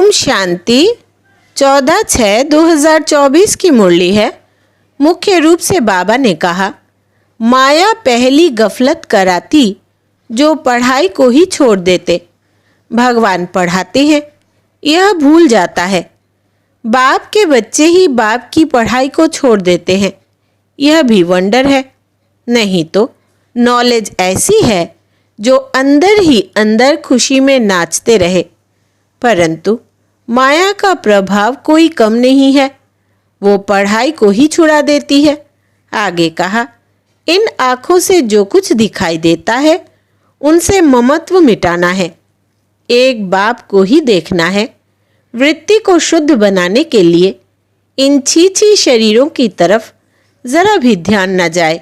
ओम शांति 14/6/2024 की मुरली है। मुख्य रूप से बाबा ने कहा, माया पहली गफलत कराती जो पढ़ाई को ही छोड़ देते। भगवान पढ़ाते हैं, यह भूल जाता है। बाप के बच्चे ही बाप की पढ़ाई को छोड़ देते हैं, यह भी वंडर है। नहीं तो नॉलेज ऐसी है जो अंदर ही अंदर खुशी में नाचते रहे, परंतु माया का प्रभाव कोई कम नहीं है, वो पढ़ाई को ही छुड़ा देती है। आगे कहा, इन आँखों से जो कुछ दिखाई देता है उनसे ममत्व मिटाना है, एक बाप को ही देखना है। वृत्ति को शुद्ध बनाने के लिए इन छीछी शरीरों की तरफ जरा भी ध्यान न जाए।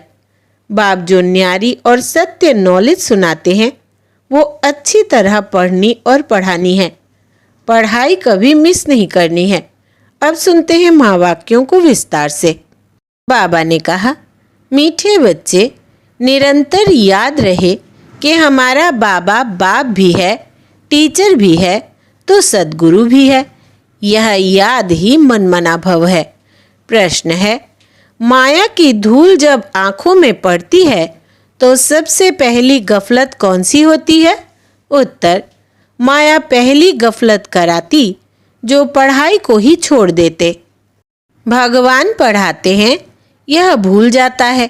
बाप जो न्यारी और सत्य नॉलेज सुनाते हैं वो अच्छी तरह पढ़नी और पढ़ानी है। पढ़ाई कभी मिस नहीं करनी है। अब सुनते हैं महावाक्यों को विस्तार से। बाबा ने कहा, मीठे बच्चे, निरंतर याद रहे कि हमारा बाबा बाप भी है, टीचर भी है, तो सद्गुरु भी है। यह याद ही मनमना भव है। प्रश्न है, माया की धूल जब आँखों में पड़ती है तो सबसे पहली गफलत कौन सी होती है? उत्तर, माया पहली गफलत कराती जो पढ़ाई को ही छोड़ देते। भगवान पढ़ाते हैं, यह भूल जाता है।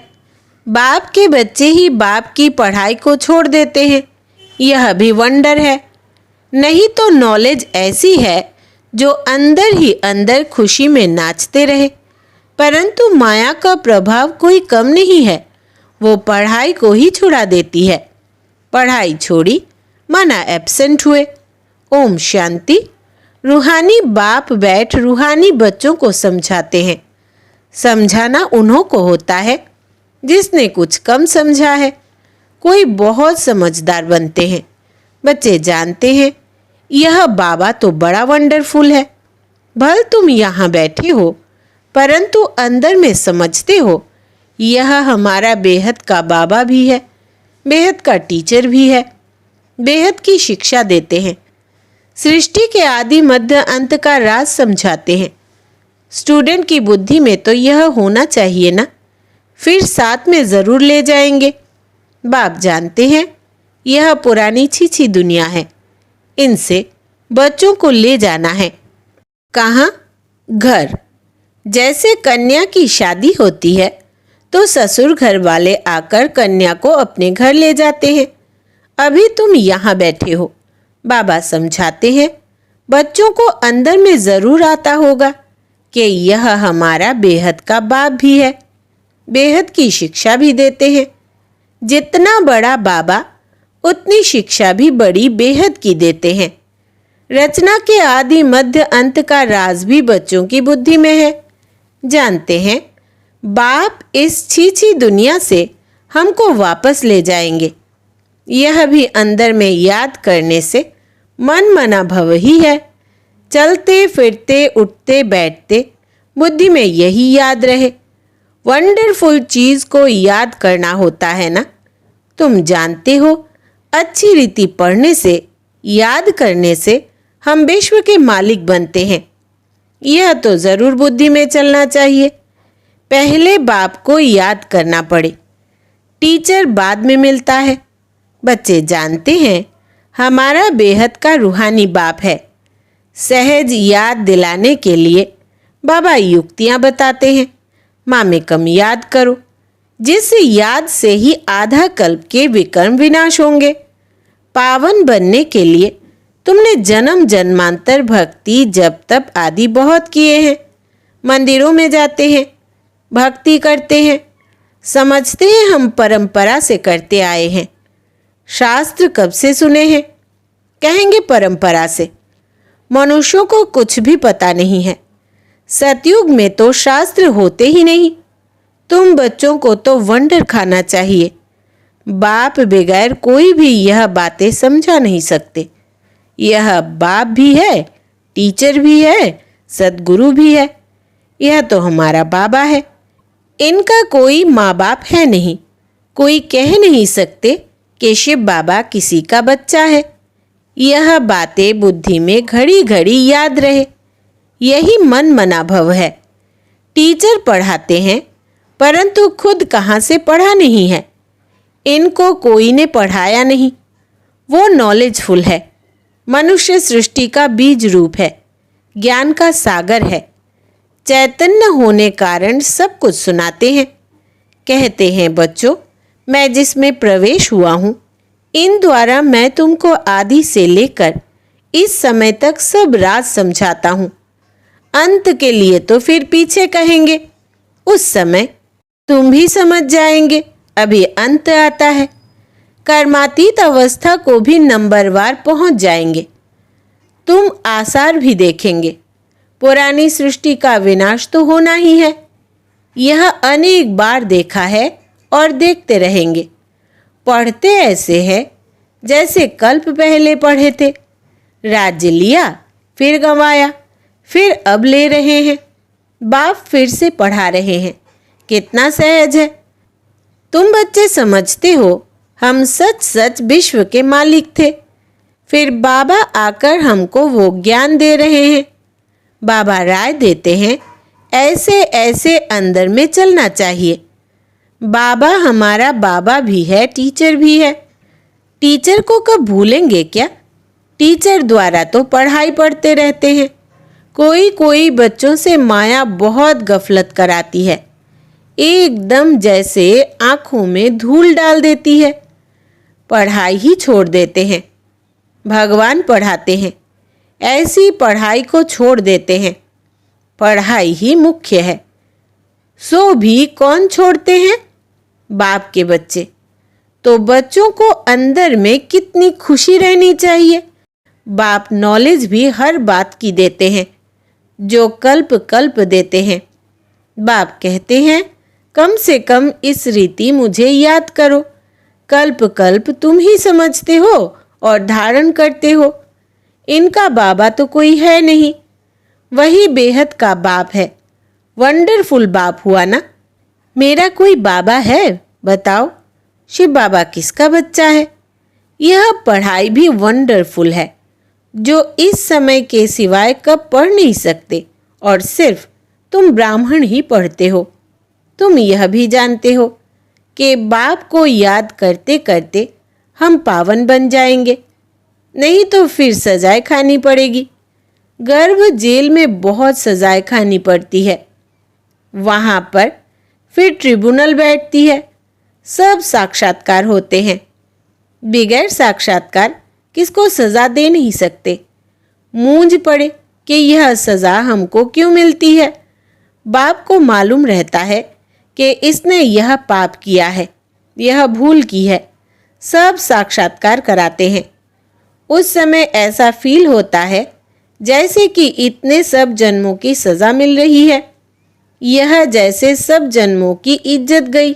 बाप के बच्चे ही बाप की पढ़ाई को छोड़ देते हैं, यह भी वंडर है। नहीं तो नॉलेज ऐसी है जो अंदर ही अंदर खुशी में नाचते रहे, परंतु माया का प्रभाव कोई कम नहीं है, वो पढ़ाई को ही छुड़ा देती है। पढ़ाई छोड़ी माना एब्सेंट हुए। ओम शांति। रूहानी बाप बैठ रूहानी बच्चों को समझाते हैं। समझाना उन्हों को होता है जिसने कुछ कम समझा है। कोई बहुत समझदार बनते हैं। बच्चे जानते हैं यह बाबा तो बड़ा वंडरफुल है। भल तुम यहाँ बैठे हो, परंतु अंदर में समझते हो यह हमारा बेहद का बाबा भी है, बेहद का टीचर भी है, बेहद की शिक्षा देते हैं। सृष्टि के आदि मध्य अंत का राज समझाते हैं। स्टूडेंट की बुद्धि में तो यह होना चाहिए ना, फिर साथ में ज़रूर ले जाएंगे। बाप जानते हैं यह पुरानी छीछी दुनिया है, इनसे बच्चों को ले जाना है। कहाँ? घर। जैसे कन्या की शादी होती है तो ससुर घर वाले आकर कन्या को अपने घर ले जाते हैं। अभी तुम यहाँ बैठे हो, बाबा समझाते हैं। बच्चों को अंदर में ज़रूर आता होगा कि यह हमारा बेहद का बाप भी है, बेहद की शिक्षा भी देते हैं। जितना बड़ा बाबा उतनी शिक्षा भी बड़ी बेहद की देते हैं। रचना के आदि मध्य अंत का राज भी बच्चों की बुद्धि में है। जानते हैं बाप इस छीछी दुनिया से हमको वापस ले जाएंगे। यह भी अंदर में याद करने से मन मना भव ही है। चलते फिरते उठते बैठते बुद्धि में यही याद रहे। वंडरफुल चीज़ को याद करना होता है ना। तुम जानते हो अच्छी रीति पढ़ने से, याद करने से हम विश्व के मालिक बनते हैं। यह तो ज़रूर बुद्धि में चलना चाहिए। पहले बाप को याद करना पड़े, टीचर बाद में मिलता है। बच्चे जानते हैं हमारा बेहद का रूहानी बाप है। सहज याद दिलाने के लिए बाबा युक्तियाँ बताते हैं। माँ में कम याद करो, जिस याद से ही आधा कल्प के विकर्म विनाश होंगे। पावन बनने के लिए तुमने जन्म जन्मांतर भक्ति जप तप आदि बहुत किए हैं। मंदिरों में जाते हैं, भक्ति करते हैं, समझते हैं हम परंपरा से करते आए हैं। शास्त्र कब से सुने हैं? कहेंगे परंपरा से। मनुष्यों को कुछ भी पता नहीं है। सतयुग में तो शास्त्र होते ही नहीं। तुम बच्चों को तो वंडर खाना चाहिए। बाप बगैर कोई भी यह बातें समझा नहीं सकते। यह बाप भी है, टीचर भी है, सद्गुरु भी है। यह तो हमारा बाबा है। इनका कोई माँ बाप है नहीं। कोई कह नहीं सकते कि शिव बाबा किसी का बच्चा है। यह बातें बुद्धि में घड़ी घड़ी याद रहे, यही मन मना भव है। टीचर पढ़ाते हैं परंतु खुद कहाँ से पढ़ा नहीं है। इनको कोई ने पढ़ाया नहीं। वो नॉलेजफुल है, मनुष्य सृष्टि का बीज रूप है, ज्ञान का सागर है। चैतन्य होने कारण सब कुछ सुनाते हैं। कहते हैं बच्चों, मैं जिसमें प्रवेश हुआ हूँ, इन द्वारा मैं तुमको आदि से लेकर इस समय तक सब राज समझाता हूँ। अंत के लिए तो फिर पीछे कहेंगे, उस समय तुम भी समझ जाएंगे। अभी अंत आता है, कर्मातीत अवस्था को भी नंबरवार पहुंच जाएंगे। तुम आसार भी देखेंगे। पुरानी सृष्टि का विनाश तो होना ही है, यह अनेक बार देखा है और देखते रहेंगे। पढ़ते ऐसे है जैसे कल्प पहले पढ़े थे। राज्य लिया, फिर गंवाया, फिर अब ले रहे हैं। बाप फिर से पढ़ा रहे हैं। कितना सहज है। तुम बच्चे समझते हो हम सच सच विश्व के मालिक थे। फिर बाबा आकर हमको वो ज्ञान दे रहे हैं। बाबा राय देते हैं, ऐसे ऐसे अंदर में चलना चाहिए। बाबा हमारा बाबा भी है, टीचर भी है। टीचर को कब भूलेंगे क्या? टीचर द्वारा तो पढ़ाई पढ़ते रहते हैं। कोई कोई बच्चों से माया बहुत गफलत कराती है, एकदम जैसे आंखों में धूल डाल देती है। पढ़ाई ही छोड़ देते हैं। भगवान पढ़ाते हैं, ऐसी पढ़ाई को छोड़ देते हैं। पढ़ाई ही मुख्य है। सो भी कौन छोड़ते हैं? बाप के बच्चे। तो बच्चों को अंदर में कितनी खुशी रहनी चाहिए। बाप नॉलेज भी हर बात की देते हैं, जो कल्प कल्प देते हैं। बाप कहते हैं, कम से कम इस रीति मुझे याद करो। कल्प कल्प तुम ही समझते हो और धारण करते हो। इनका बाबा तो कोई है नहीं, वही बेहद का बाप है। वंडरफुल बाप हुआ ना। मेरा कोई बाबा है? बताओ, शिव बाबा किसका बच्चा है? यह पढ़ाई भी वंडरफुल है, जो इस समय के सिवाय कब पढ़ नहीं सकते। और सिर्फ तुम ब्राह्मण ही पढ़ते हो। तुम यह भी जानते हो कि बाप को याद करते करते हम पावन बन जाएंगे, नहीं तो फिर सजाएं खानी पड़ेगी। गर्भ जेल में बहुत सजाएं खानी पड़ती है। वहाँ पर फिर ट्रिब्यूनल बैठती है, सब साक्षात्कार होते हैं। बगैर साक्षात्कार किसको सजा दे नहीं सकते। मूंझ पड़े कि यह सजा हमको क्यों मिलती है। बाप को मालूम रहता है कि इसने यह पाप किया है, यह भूल की है। सब साक्षात्कार कराते हैं। उस समय ऐसा फील होता है जैसे कि इतने सब जन्मों की सजा मिल रही है। यह जैसे सब जन्मों की इज्जत गई।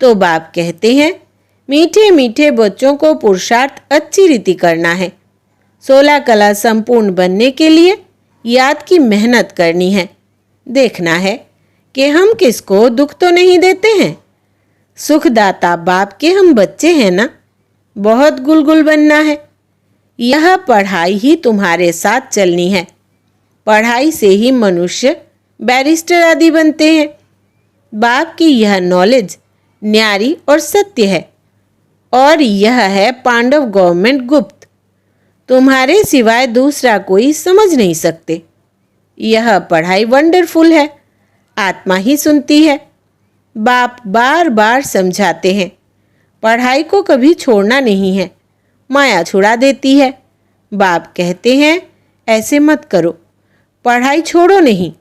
तो बाप कहते हैं, मीठे मीठे बच्चों को पुरुषार्थ अच्छी रीति करना है। 16 कला संपूर्ण बनने के लिए याद की मेहनत करनी है। देखना है कि हम किसको दुख तो नहीं देते हैं। सुखदाता बाप के हम बच्चे हैं ना। बहुत गुलगुल बनना है। यह पढ़ाई ही तुम्हारे साथ चलनी है। पढ़ाई से ही मनुष्य बैरिस्टर आदि बनते हैं। बाप की यह नॉलेज न्यारी और सत्य है। और यह है पांडव गवर्नमेंट गुप्त। तुम्हारे सिवाय दूसरा कोई समझ नहीं सकते। यह पढ़ाई वंडरफुल है, आत्मा ही सुनती है। बाप बार बार समझाते हैं, पढ़ाई को कभी छोड़ना नहीं है, माया छुड़ा देती है। बाप कहते हैं, ऐसे मत करो, पढ़ाई छोड़ो नहीं।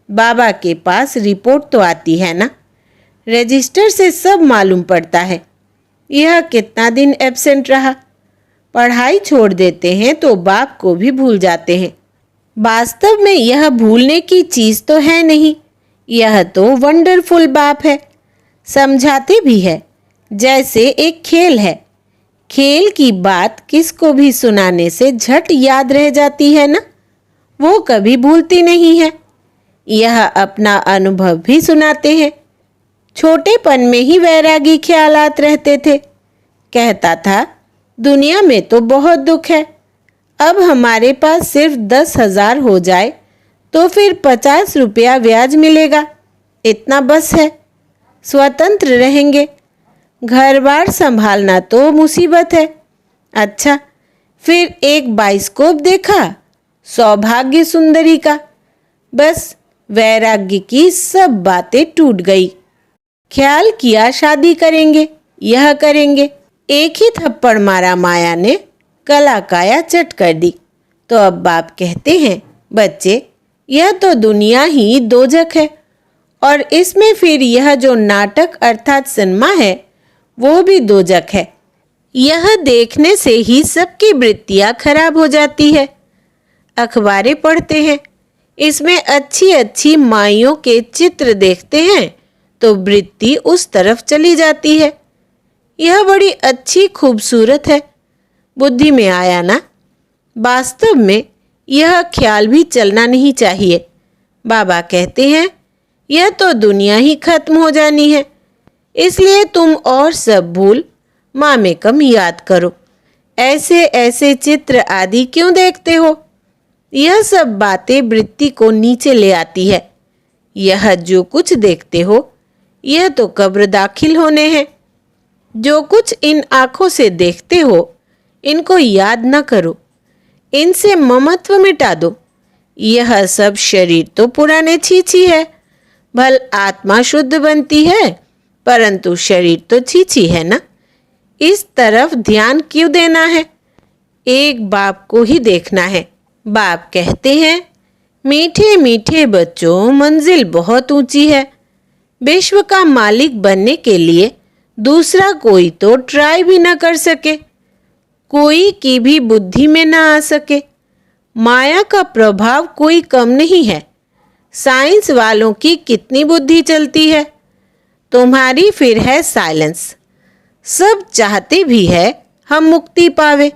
बाबा के पास रिपोर्ट तो आती है ना, रजिस्टर से सब मालूम पड़ता है। यह कितना दिन एब्सेंट रहा। पढ़ाई छोड़ देते हैं तो बाप को भी भूल जाते हैं। वास्तव में यह भूलने की चीज़ तो है नहीं। यह तो वंडरफुल बाप है। समझाते भी है जैसे एक खेल है। खेल की बात किसको भी सुनाने से झट याद रह जाती है ना, वो कभी भूलती नहीं है। यह अपना अनुभव भी सुनाते हैं। छोटेपन में ही वैरागी ख्यालात रहते थे। कहता था, दुनिया में तो बहुत दुख है, अब हमारे पास सिर्फ 10,000 हो जाए तो फिर 50 रुपया ब्याज मिलेगा, इतना बस है। स्वतंत्र रहेंगे। घर बार संभालना तो मुसीबत है। अच्छा, फिर एक बाइस्कोप देखा सौभाग्य सुंदरी का, बस वैराग्य की सब बातें टूट गई। ख्याल किया शादी करेंगे, यह करेंगे, एक ही थप्पड़ मारा माया ने, कला काया चट कर दी। तो अब बाप कहते हैं, बच्चे यह तो दुनिया ही दोजख है, और इसमें फिर यह जो नाटक अर्थात सिनेमा है वो भी दोजख है। यह देखने से ही सबकी वृत्तियां खराब हो जाती है। अखबारें पढ़ते हैं, इसमें अच्छी अच्छी माइयों के चित्र देखते हैं तो वृत्ति उस तरफ चली जाती है। यह बड़ी अच्छी खूबसूरत है। बुद्धि में आया ना? वास्तव में यह ख्याल भी चलना नहीं चाहिए। बाबा कहते हैं यह तो दुनिया ही खत्म हो जानी है, इसलिए तुम और सब भूल माँ में कम याद करो। ऐसे ऐसे चित्र आदि क्यों देखते हो? यह सब बातें वृत्ति को नीचे ले आती है। यह जो कुछ देखते हो यह तो कब्र दाखिल होने हैं। जो कुछ इन आँखों से देखते हो इनको याद न करो, इनसे ममत्व मिटा दो। यह सब शरीर तो पुराने छीछी है। भल आत्मा शुद्ध बनती है, परंतु शरीर तो छीछी है ना। इस तरफ ध्यान क्यों देना है? एक बाप को ही देखना है। बाप कहते हैं, मीठे मीठे बच्चों, मंजिल बहुत ऊंची है। विश्व का मालिक बनने के लिए दूसरा कोई तो ट्राई भी न कर सके, कोई की भी बुद्धि में न आ सके। माया का प्रभाव कोई कम नहीं है। साइंस वालों की कितनी बुद्धि चलती है। तुम्हारी फिर है साइलेंस। सब चाहते भी है हम मुक्ति पावे।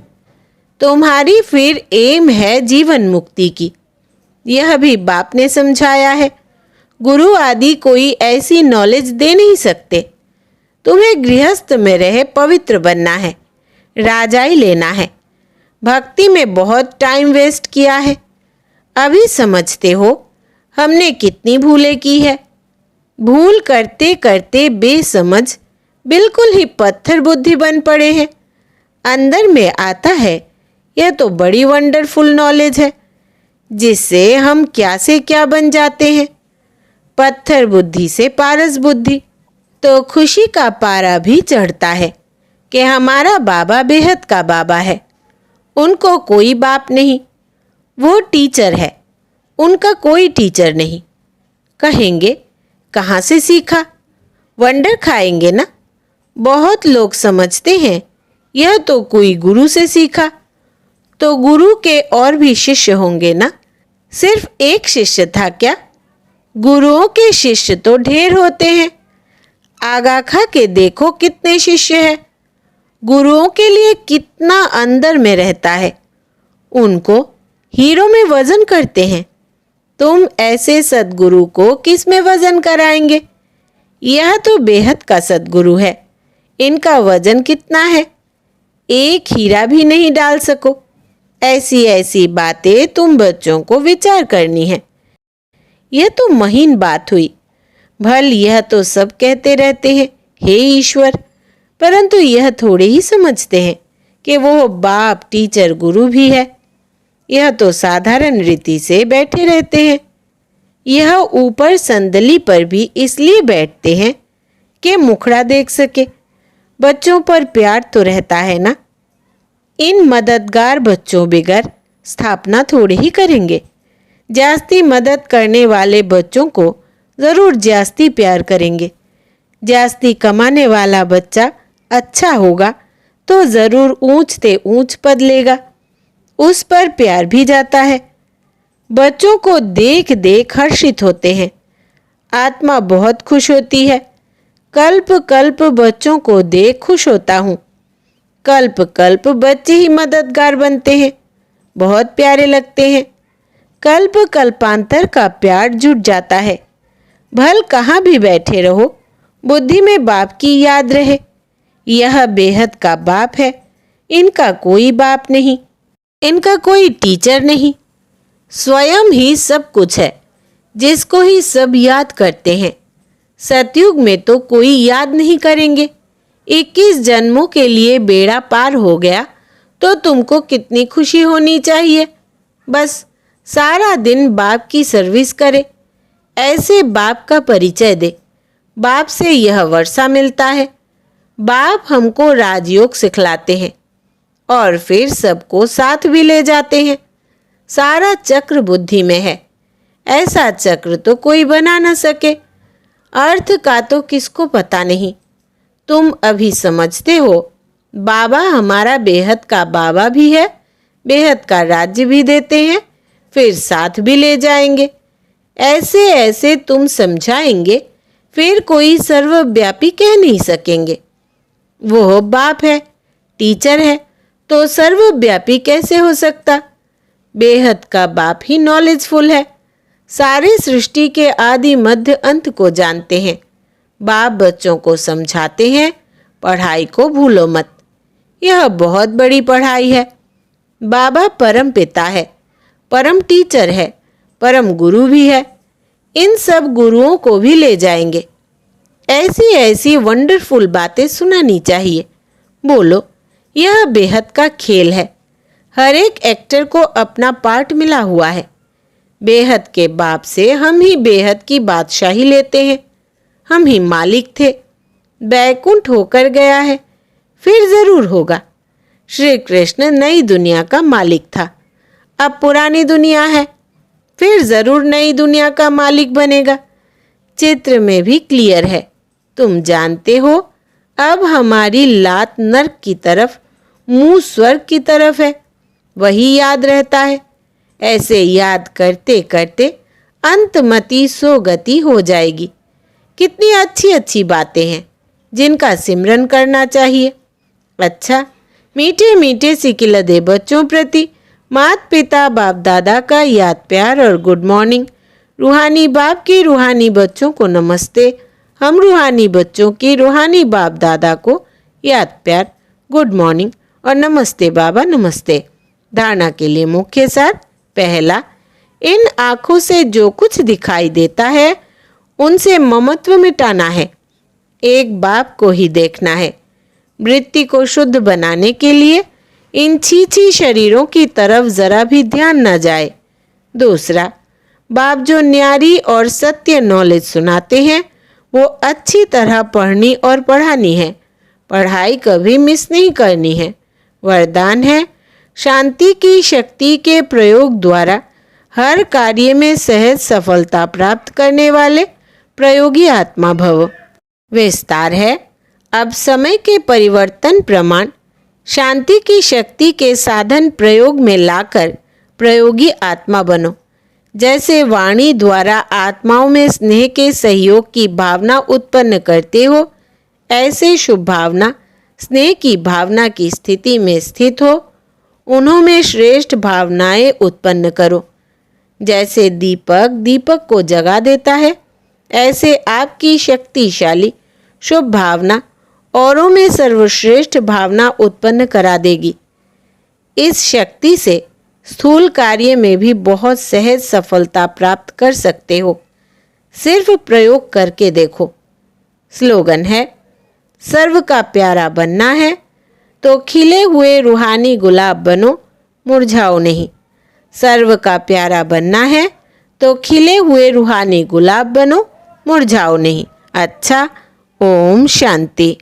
तुम्हारी फिर एम है जीवन मुक्ति की। यह भी बाप ने समझाया है। गुरु आदि कोई ऐसी नॉलेज दे नहीं सकते। तुम्हें गृहस्थ में रहे पवित्र बनना है, राजाई लेना है। भक्ति में बहुत टाइम वेस्ट किया है। अभी समझते हो हमने कितनी भूलें की है। भूल करते करते बेसमझ बिल्कुल ही पत्थर बुद्धि बन पड़े हैं। अंदर में आता है यह तो बड़ी वंडरफुल नॉलेज है, जिससे हम क्या से क्या बन जाते हैं। पत्थर बुद्धि से पारस बुद्धि, तो खुशी का पारा भी चढ़ता है कि हमारा बाबा बेहद का बाबा है। उनको कोई बाप नहीं, वो टीचर है, उनका कोई टीचर नहीं। कहेंगे कहाँ से सीखा? वंडर खाएंगे ना। बहुत लोग समझते हैं यह तो कोई गुरु से सीखा। तो गुरु के और भी शिष्य होंगे ना। सिर्फ एक शिष्य था क्या? गुरुओं के शिष्य तो ढेर होते हैं। आगा खा के देखो कितने शिष्य हैं। गुरुओं के लिए कितना अंदर में रहता है। उनको हीरो में वजन करते हैं। तुम ऐसे सद्गुरु को किस में वजन कराएंगे? यह तो बेहद का सद्गुरु है। इनका वजन कितना है? एक हीरा भी नहीं डाल सको। ऐसी ऐसी बातें तुम बच्चों को विचार करनी है। यह तो महीन बात हुई। भल यह तो सब कहते रहते हैं हे ईश्वर, परंतु यह थोड़े ही समझते हैं कि वो बाप टीचर गुरु भी है। यह तो साधारण रीति से बैठे रहते हैं। यह ऊपर संदली पर भी इसलिए बैठते हैं कि मुखड़ा देख सके। बच्चों पर प्यार तो रहता है ना। इन मददगार बच्चों बिगर स्थापना थोड़े ही करेंगे। जास्ती मदद करने वाले बच्चों को ज़रूर जास्ती प्यार करेंगे। जास्ती कमाने वाला बच्चा अच्छा होगा तो ज़रूर ऊंच से ऊंच पद लेगा। उस पर प्यार भी जाता है। बच्चों को देख देख हर्षित होते हैं। आत्मा बहुत खुश होती है। कल्प कल्प बच्चों को देख खुश होता हूँ। कल्प कल्प बच्चे ही मददगार बनते हैं, बहुत प्यारे लगते हैं। कल्प कल्पांतर का प्यार जुट जाता है। भल कहाँ भी बैठे रहो, बुद्धि में बाप की याद रहे। यह बेहद का बाप है, इनका कोई बाप नहीं। इनका कोई टीचर नहीं, स्वयं ही सब कुछ है, जिसको ही सब याद करते हैं। सतयुग में तो कोई याद नहीं करेंगे। 21 जन्मों के लिए बेड़ा पार हो गया तो तुमको कितनी खुशी होनी चाहिए। बस सारा दिन बाप की सर्विस करे, ऐसे बाप का परिचय दे। बाप से यह वर्षा मिलता है। बाप हमको राजयोग सिखलाते हैं और फिर सबको साथ भी ले जाते हैं। सारा चक्र बुद्धि में है। ऐसा चक्र तो कोई बना न सके। अर्थ का तो किसको पता नहीं। तुम अभी समझते हो बाबा हमारा बेहद का बाबा भी है, बेहद का राज्य भी देते हैं, फिर साथ भी ले जाएंगे। ऐसे ऐसे तुम समझाएंगे, फिर कोई सर्वव्यापी कह नहीं सकेंगे। वो बाप है, टीचर है, तो सर्वव्यापी कैसे हो सकता? बेहद का बाप ही नॉलेजफुल है, सारी सृष्टि के आदि मध्य अंत को जानते हैं। बाप बच्चों को समझाते हैं, पढ़ाई को भूलो मत। यह बहुत बड़ी पढ़ाई है। बाबा परम पिता है, परम टीचर है, परम गुरु भी है। इन सब गुरुओं को भी ले जाएंगे। ऐसी ऐसी वंडरफुल बातें सुनानी चाहिए। बोलो, यह बेहद का खेल है। हर एक एक्टर को अपना पार्ट मिला हुआ है। बेहद के बाप से हम ही बेहद की बादशाही लेते हैं। हम ही मालिक थे। बैकुंठ होकर गया है, फिर जरूर होगा। श्री कृष्ण नई दुनिया का मालिक था, अब पुरानी दुनिया है, फिर जरूर नई दुनिया का मालिक बनेगा। चित्र में भी क्लियर है। तुम जानते हो अब हमारी लात नर्क की तरफ, मुंह स्वर्ग की तरफ है। वही याद रहता है। ऐसे याद करते करते अंतमति सोगति हो जाएगी। कितनी अच्छी अच्छी बातें हैं जिनका सिमरन करना चाहिए। अच्छा, मीठे मीठे सिकिलदे बच्चों प्रति माता पिता बाप दादा का याद प्यार और गुड मॉर्निंग। रूहानी बाप की रूहानी बच्चों को नमस्ते। हम रूहानी बच्चों की रूहानी बाप दादा को याद प्यार, गुड मॉर्निंग और नमस्ते बाबा नमस्ते। धारणा के लिए मुख्य सार। पहला, इन आँखों से जो कुछ दिखाई देता है उनसे ममत्व मिटाना है। एक बाप को ही देखना है। वृत्ति को शुद्ध बनाने के लिए इन छीछी शरीरों की तरफ जरा भी ध्यान न जाए। दूसरा, बाप जो न्यारी और सत्य नॉलेज सुनाते हैं वो अच्छी तरह पढ़नी और पढ़ानी है। पढ़ाई कभी मिस नहीं करनी है। वरदान है, शांति की शक्ति के प्रयोग द्वारा हर कार्य में सहज सफलता प्राप्त करने वाले प्रयोगी आत्मा भव। विस्तार है, अब समय के परिवर्तन प्रमाण शांति की शक्ति के साधन प्रयोग में लाकर प्रयोगी आत्मा बनो। जैसे वाणी द्वारा आत्माओं में स्नेह के सहयोग की भावना उत्पन्न करते हो, ऐसे शुभ भावना स्नेह की भावना की स्थिति में स्थित हो। उन्होंने श्रेष्ठ भावनाएं उत्पन्न करो। जैसे दीपक दीपक को जगा देता है, ऐसे आपकी शक्तिशाली शुभ भावना औरों में सर्वश्रेष्ठ भावना उत्पन्न करा देगी। इस शक्ति से स्थूल कार्य में भी बहुत सहज सफलता प्राप्त कर सकते हो। सिर्फ प्रयोग करके देखो। स्लोगन है, सर्व का प्यारा बनना है तो खिले हुए रूहानी गुलाब बनो, मुरझाओ नहीं। सर्व का प्यारा बनना है तो खिले हुए रूहानी गुलाब बनो, मुरझाओ नहीं। अच्छा, ओम शांति।